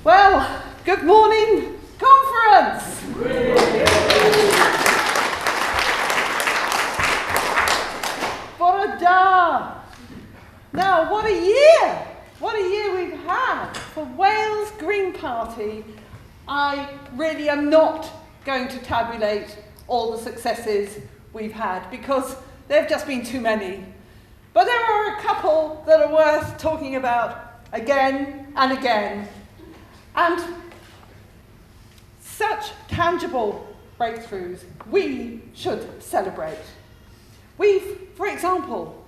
Well, good morning, conference! What a da! Now, what a year! What a year we've had for Wales Green Party. I really am not going to tabulate all the successes we've had because there have just been too many. But there are a couple that are worth talking about again and again. And such tangible breakthroughs we should celebrate. We've, for example,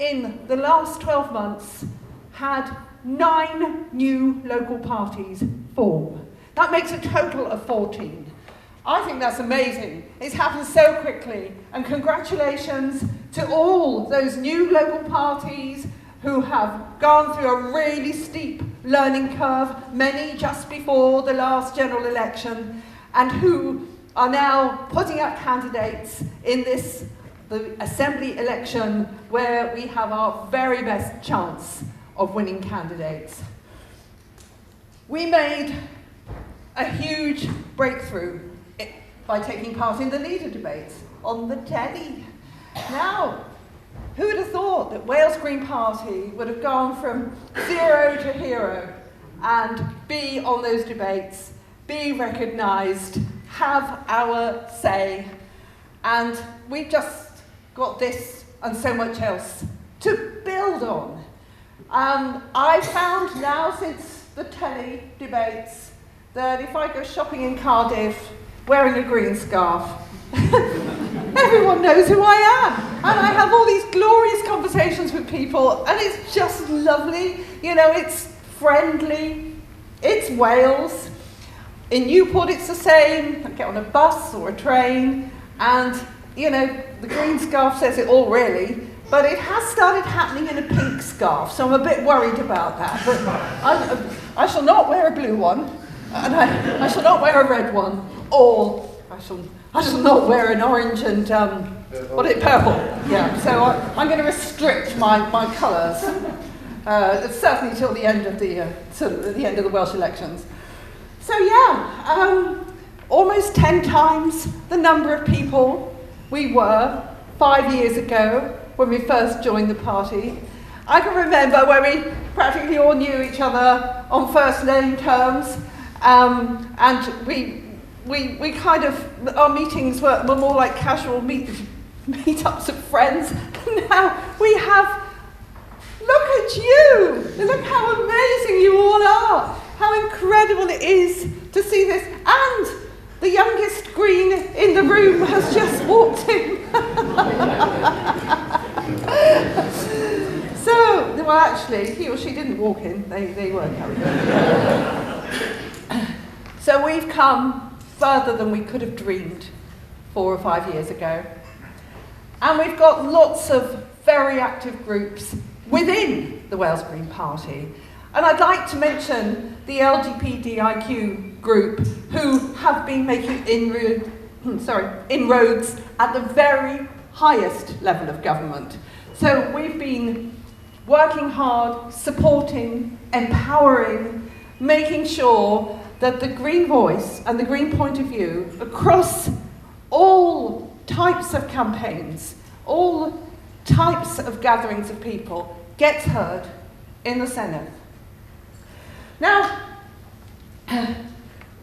in the last 12 months, had 9 new local parties form. That makes a total of 14. I think that's amazing. It's happened so quickly. And congratulations to all those new local parties who have gone through a really steep learning curve, many just before the last general election, and who are now putting up candidates in the Assembly election where we have our very best chance of winning candidates. We made a huge breakthrough by taking part in the leader debates on the telly. Now, who would have thought that Wales Green Party would have gone from 0 to hero and be on those debates, be recognised, have our say, and we've just got this and so much else to build on. I found now since the telly debates that if I go shopping in Cardiff wearing a green scarf, everyone knows who I am. And I have all these glorious conversations with people, and it's just lovely. You know, it's friendly. It's Wales. In Newport, it's the same. I get on a bus or a train, and, you know, the green scarf says it all, really. But it has started happening in a pink scarf, so I'm a bit worried about that. But I shall not wear a blue one, and I shall not wear a red one, or I shall not wear an orange and, purple. Yeah, so I'm going to restrict my colours, certainly till the end of the Welsh elections. So yeah, almost 10 times the number of people we were 5 years ago when we first joined the party. I can remember when we practically all knew each other on first name terms, and we kind of, our meetings were more like casual meetups of friends. Now we have, look at you! Look how amazing you all are! How incredible it is to see this. And the youngest green in the room has just walked in. So, well actually, he or she didn't walk in, they were coming. So we've come further than we could have dreamed 4 or 5 years ago. And we've got lots of very active groups within the Wales Green Party. And I'd like to mention the LGBTIQ group who have been making inroads at the very highest level of government. So we've been working hard, supporting, empowering, making sure that the green voice and the green point of view across all types of campaigns, all types of gatherings of people gets heard in the Senedd. Now,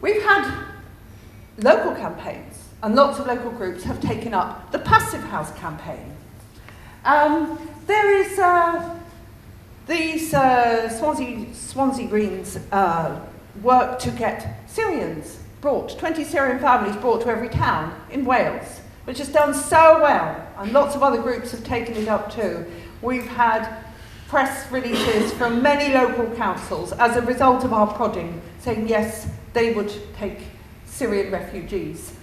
we've had local campaigns, and lots of local groups have taken up the Passive House campaign. There is these Swansea Greens work to get Syrians brought, 20 Syrian families brought to every town in Wales, which has done so well, and lots of other groups have taken it up too. We've had press releases from many local councils as a result of our prodding, saying yes, they would take Syrian refugees.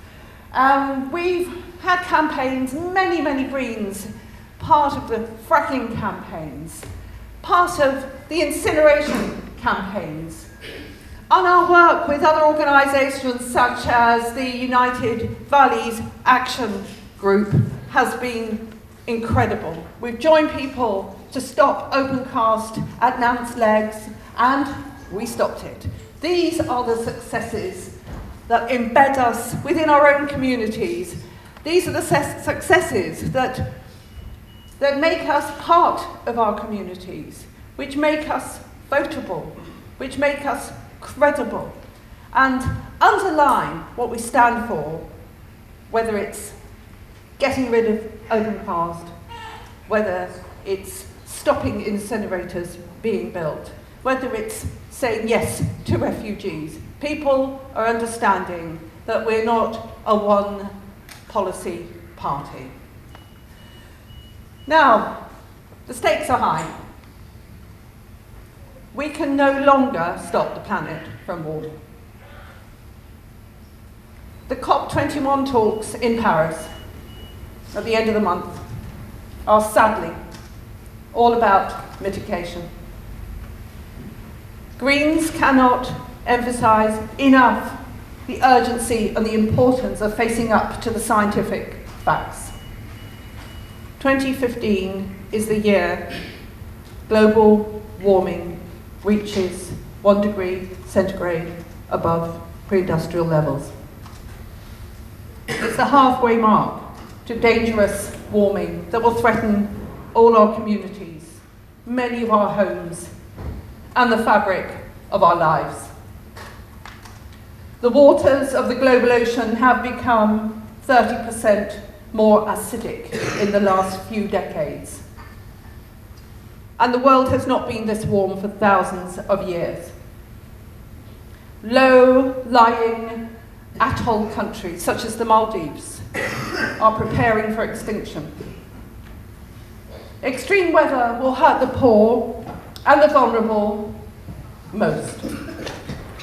We've had campaigns, many Greens, part of the fracking campaigns, part of the incineration campaigns, on our work with other organisations such as the United Valleys Action Group has been incredible. We've joined people to stop open cast at Nant's Legs, and we stopped it. These are the successes that embed us within our own communities. These are the successes that make us part of our communities, which make us votable, which make us credible, and underline what we stand for, whether it's getting rid of overcast, whether it's stopping incinerators being built, whether it's saying yes to refugees. People are understanding that we're not a one policy party. Now, the stakes are high. We can no longer stop the planet from warming. The COP21 talks in Paris at the end of the month are sadly all about mitigation. Greens cannot emphasise enough the urgency and the importance of facing up to the scientific facts. 2015 is the year global warming reaches 1 degree centigrade above pre-industrial levels. It's the halfway mark to dangerous warming that will threaten all our communities, many of our homes, and the fabric of our lives. The waters of the global ocean have become 30% more acidic in the last few decades. And the world has not been this warm for thousands of years. Low-lying atoll countries, such as the Maldives, are preparing for extinction. Extreme weather will hurt the poor and the vulnerable most.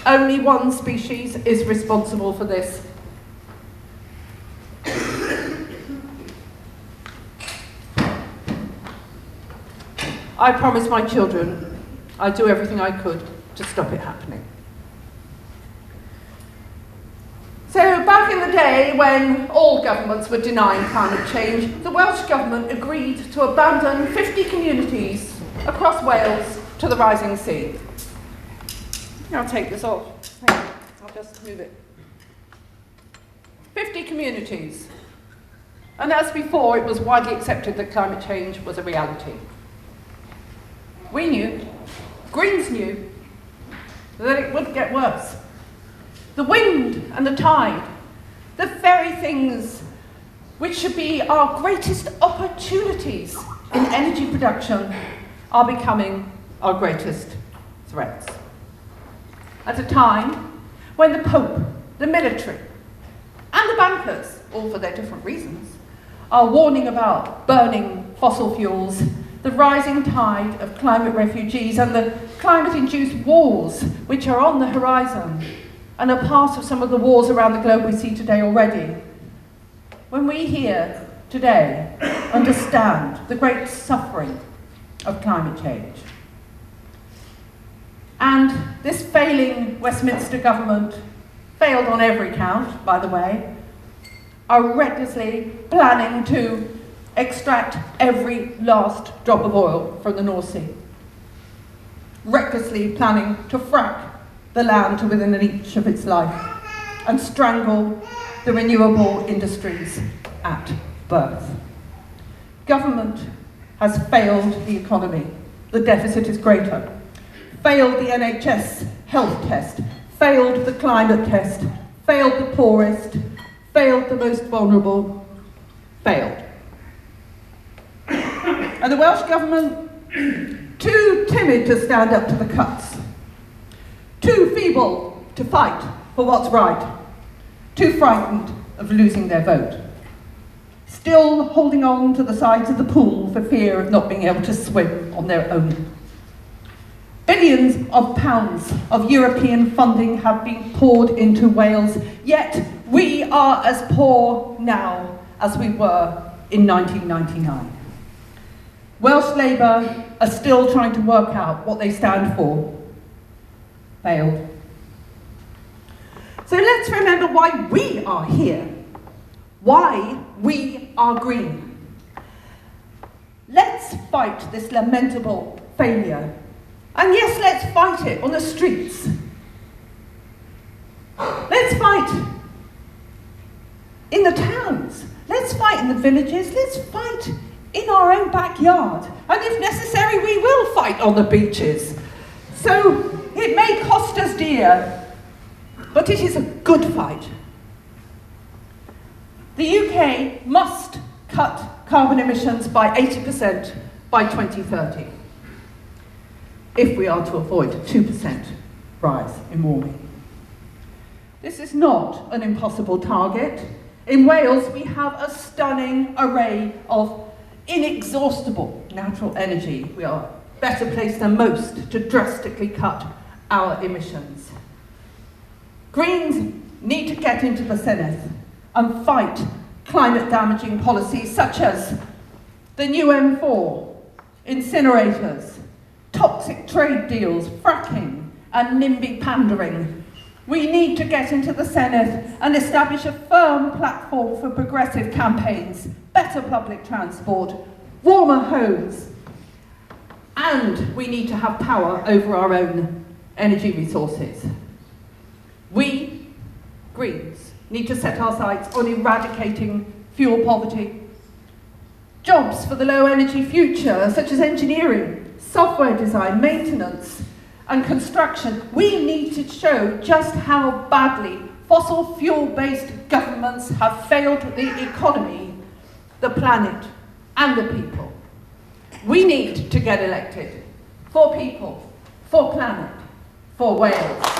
Only one species is responsible for this. I promised my children I'd do everything I could to stop it happening. So back in the day when all governments were denying climate change, the Welsh Government agreed to abandon 50 communities across Wales to the rising sea. I'll take this off. I'll just move it. 50 communities. And as before, it was widely accepted that climate change was a reality. We knew, Greens knew, that it would get worse. The wind and the tide, the very things which should be our greatest opportunities in energy production, are becoming our greatest threats. At a time when the Pope, the military, and the bankers, all for their different reasons, are warning about burning fossil fuels, the rising tide of climate refugees, and the climate-induced wars which are on the horizon, and are part of some of the wars around the globe we see today already. When we here today understand the great suffering of climate change, and this failing Westminster government, failed on every count, by the way, are recklessly planning to extract every last drop of oil from the North Sea, recklessly planning to frack the land to within an inch of its life and strangle the renewable industries at birth. Government has failed the economy. The deficit is greater. Failed the NHS health test, failed the climate test, failed the poorest, failed the most vulnerable, failed. And the Welsh Government, too timid to stand up to the cuts, too feeble to fight for what's right, too frightened of losing their vote, still holding on to the sides of the pool for fear of not being able to swim on their own. Billions of pounds of European funding have been poured into Wales, yet we are as poor now as we were in 1999. Welsh Labour are still trying to work out what they stand for. Failed. So let's remember why we are here, why we are green. Let's fight this lamentable failure. And yes, let's fight it on the streets. in the villages, let's fight in our own backyard. And if necessary, we will fight on the beaches. So it may cost us dear, but it is a good fight. The UK must cut carbon emissions by 80% by 2030 if we are to avoid a 2% rise in warming. This is not an impossible target. In Wales, we have a stunning array of inexhaustible natural energy. We are better placed than most to drastically cut our emissions. Greens need to get into the Senedd and fight climate-damaging policies such as the new M4, incinerators, toxic trade deals, fracking, and NIMBY pandering. We need to get into the Senedd and establish a firm platform for progressive campaigns, better public transport, warmer homes, and we need to have power over our own energy resources. We, Greens, need to set our sights on eradicating fuel poverty. Jobs for the low energy future, such as engineering, software design, maintenance, and construction. We need to show just how badly fossil fuel-based governments have failed the economy, the planet, and the people. We need to get elected for people, for planet, for Wales.